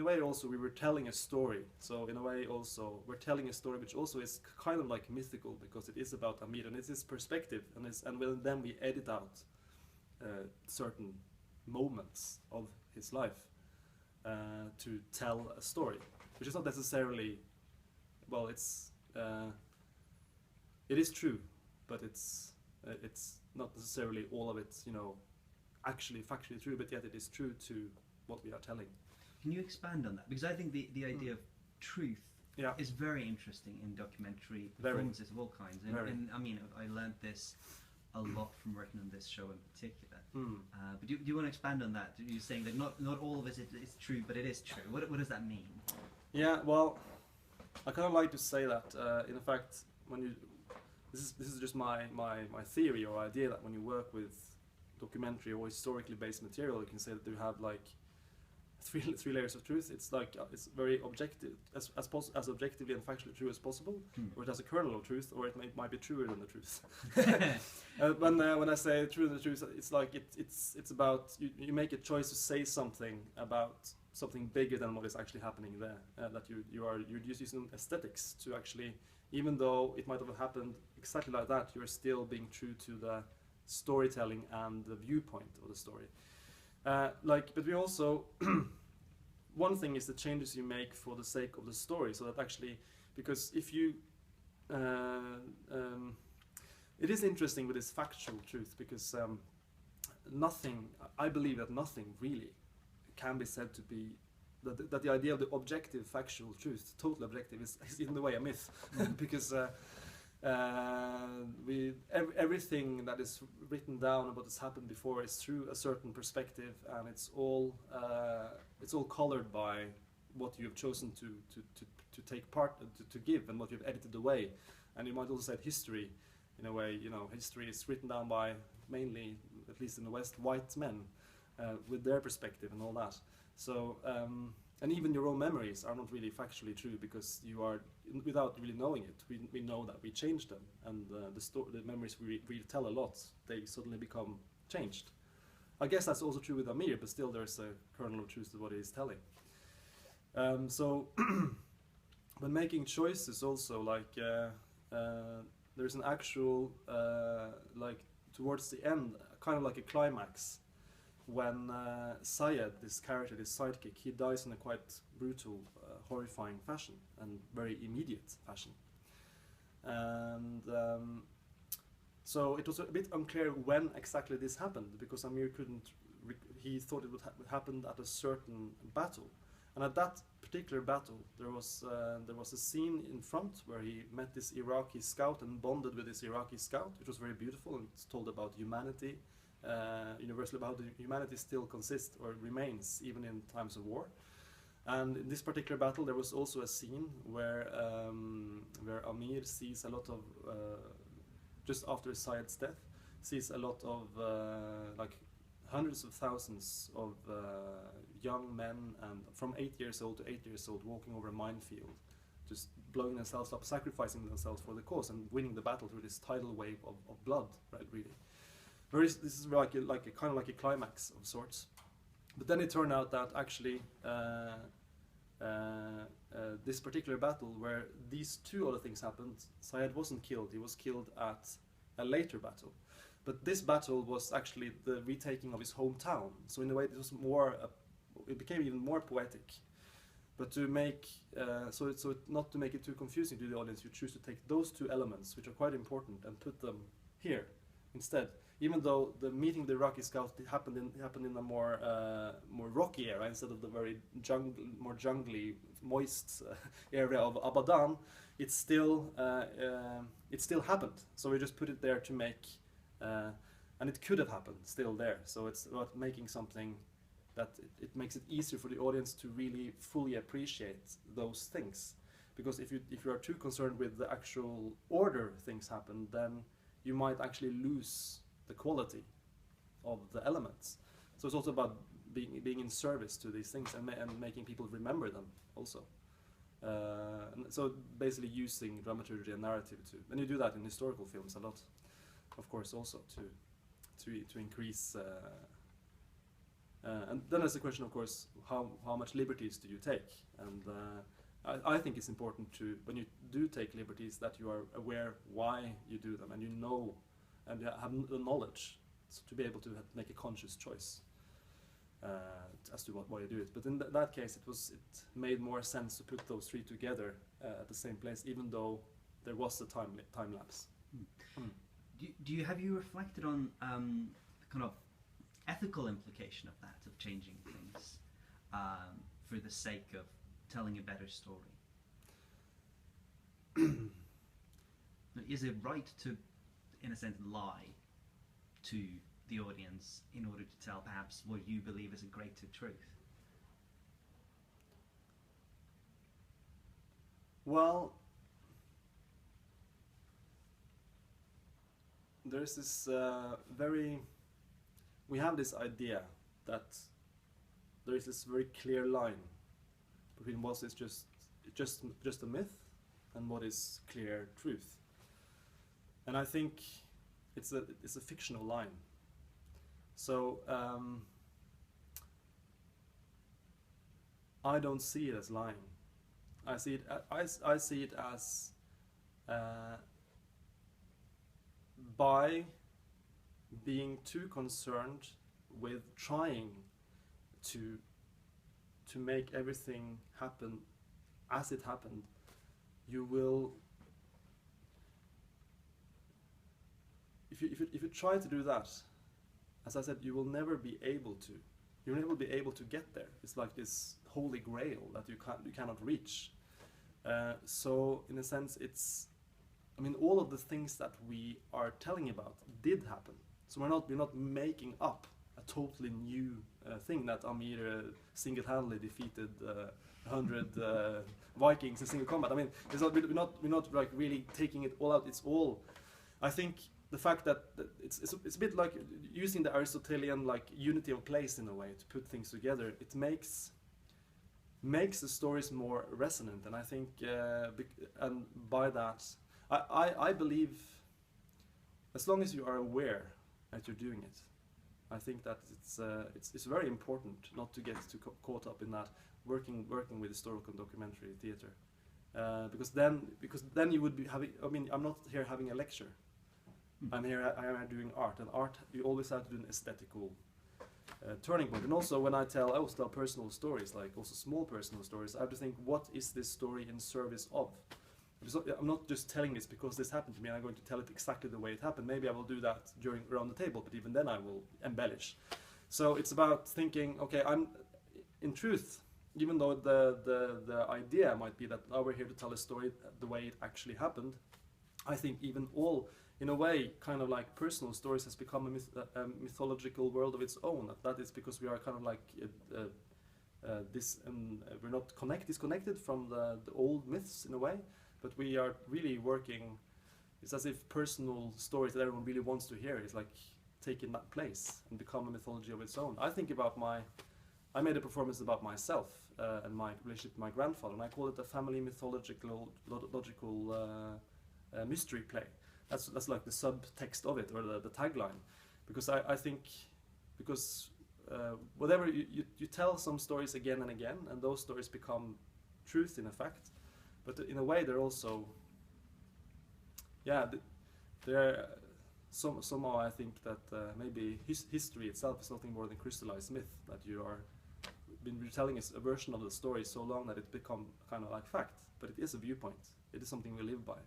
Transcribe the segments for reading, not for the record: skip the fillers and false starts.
a way also we were telling a story. So in a way also we're telling a story which also is kind of like mythical, because it is about Amir and it's his perspective, and then we edit out certain moments of his life to tell a story, which is not necessarily, well, it is true, but it's not necessarily all of it, you know, actually factually true, but yet it is true to what we are telling. Can you expand on that? Because I think the idea of truth is very interesting in documentary performances of all kinds. And I mean, I learned this a lot from working on this show in particular. But do you want to expand on that? You're saying that not all of it is true, but it is true. What does that mean? Yeah, well, I kind of like to say that in fact, when you this is just my theory or idea, that when you work with documentary or historically based material, you can say that you have like three layers of truth. It's like it's very objective, as objectively and factually true as possible, or it has a kernel of truth, or it might be truer than the truth. When I say true than the truth, it's like it's about you make a choice to say something about something bigger than what is actually happening there. That you're just using aesthetics to actually, even though it might have happened exactly like that, you're still being true to the storytelling and the viewpoint of the story. But we also, one thing is the changes you make for the sake of the story, so that actually, because if you, it is interesting with this factual truth, because I believe that nothing really can be said to be, that the idea of the objective factual truth, total objective, is in a way a myth, because everything that is written down about what's happened before is through a certain perspective, and it's all colored by what you've chosen to take part to give, and what you've edited away. And you might also say history, in a way, you know, history is written down by mainly, at least in the West, white men with their perspective and all that. So and even your own memories are not really factually true, because you are, without really knowing it, we know that we change them, and the memories we tell a lot, they suddenly become changed. I guess that's also true with Amir, but still there's a kernel of truth to what he's telling. So when making choices also, like there's an actual, like towards the end, kind of like a climax, when Syed, this character, this sidekick, he dies in a quite brutal, horrifying fashion, and very immediate fashion. And so it was a bit unclear when exactly this happened, because Amir he thought it would happen at a certain battle. And at that particular battle, there was a scene in front where he met this Iraqi scout and bonded with this Iraqi scout, which was very beautiful, and it's told about humanity, universally about how humanity still consists or remains even in times of war. And in this particular battle, there was also a scene where Amir sees a lot of, just after Syed's death, sees a lot of like hundreds of thousands of young men, and from 8 years old to 8 years old, walking over a minefield, just blowing themselves up, sacrificing themselves for the cause, and winning the battle through this tidal wave of blood, right? Really. This is like a kind of like a climax of sorts. But then it turned out that actually this particular battle, where these two other things happened, Syed wasn't killed. He was killed at a later battle. But this battle was actually the retaking of his hometown. So in a way, it was more. It became even more poetic. But to make not to make it too confusing to the audience, you choose to take those two elements, which are quite important, and put them here instead. Even though the meeting with the Iraqi scout happened in a more rocky area instead of the very more jungly, moist area of Abadan, it still happened. So we just put it there to make, and it could have happened still there. So it's about making something that it makes it easier for the audience to really fully appreciate those things. Because if you are too concerned with the actual order things happen, then you might actually lose the quality of the elements. So it's also about being in service to these things, and making people remember them also. And so basically using dramaturgy and narrative and you do that in historical films a lot, of course, also to increase And then there's the question, of course, how much liberties do you take? And I think it's important to, when you do take liberties, that you are aware why you do them, and you know, and you have the knowledge to be able to make a conscious choice as to why you do it. But in that case, it made more sense to put those three together at the same place, even though there was a time lapse. Have you reflected on the kind of ethical implication of that, of changing things for the sake of telling a better story? Is it right to, in a sense, lie to the audience in order to tell perhaps what you believe is a greater truth? Well, there's this we have this idea that there is this very clear line between what is just a myth and what is clear truth. And I think it's a fictional line. So I don't see it as lying. I see it as by being too concerned with trying to make everything happen as it happened, you will, if you try to do that, as I said, you will never be able to. You'll never be able to get there. It's like this holy grail that you cannot reach. So in a sense, I mean, all of the things that we are telling about did happen. So we're not making up a totally new thing that Amir single-handedly defeated 100 Vikings in single combat. I mean, we're not like really taking it all out. It's all. I think the fact that it's a bit like using the Aristotelian like unity of place in a way to put things together. It makes the stories more resonant, and I think and by that I believe, as long as you are aware that you're doing it, I think that it's very important not to get too caught up in that working with historical documentary theater, because then you would be having. I mean, I'm not here having a lecture. I am here doing art, and art you always have to do an aesthetical turning point. And also when I tell personal stories, like also small personal stories, I have to think, what is this story in service of? I'm not just telling this because this happened to me and I'm going to tell it exactly the way it happened. Maybe I will do that around the table, but even then I will embellish. So it's about thinking, okay, in truth, even though the idea might be that we're here to tell a story the way it actually happened, I think even all, in a way, kind of like personal stories has become a mythological world of its own. That is because we are kind of like we're not disconnected from the old myths in a way. But we are really working, it's as if personal stories that everyone really wants to hear is like taking that place and become a mythology of its own. I think about I made a performance about myself and my relationship with my grandfather, and I call it a family mythological mystery play. That's like the subtext of it, or the tagline. Because I think, whatever, you tell some stories again and again, and those stories become truth in effect. But in a way, they're also, they're somehow I think that maybe history itself is nothing more than crystallized myth, that you are been retelling a version of the story so long that it become kind of like fact. But it is a viewpoint. It is something we live by.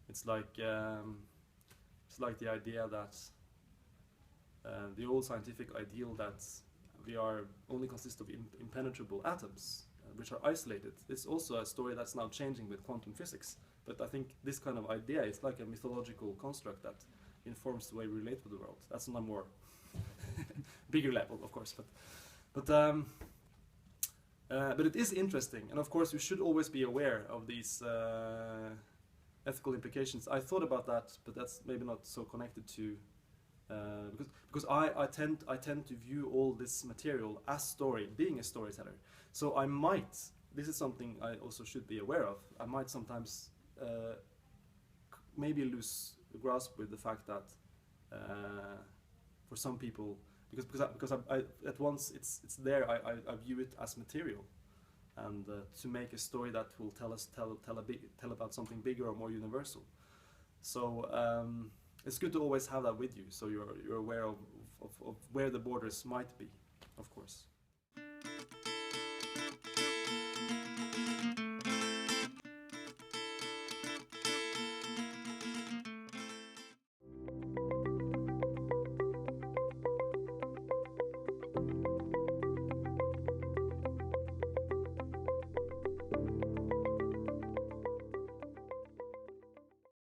It's like the idea that the old scientific ideal that we are only consist of impenetrable atoms, which are isolated. It's also a story that's now changing with quantum physics. But I think this kind of idea is like a mythological construct that informs the way we relate with the world. That's on a more bigger level, of course. But it is interesting, and of course you should always be aware of these ethical implications. I thought about that, but that's maybe not so connected to because I tend to view all this material as story, being a storyteller. So I might, this is something I also should be aware of, I might sometimes maybe lose grasp with the fact that for some people because I at once it's there. I view it as material, and to make a story that will tell about something bigger or more universal. So it's good to always have that with you, so you're aware of where the borders might be, of course.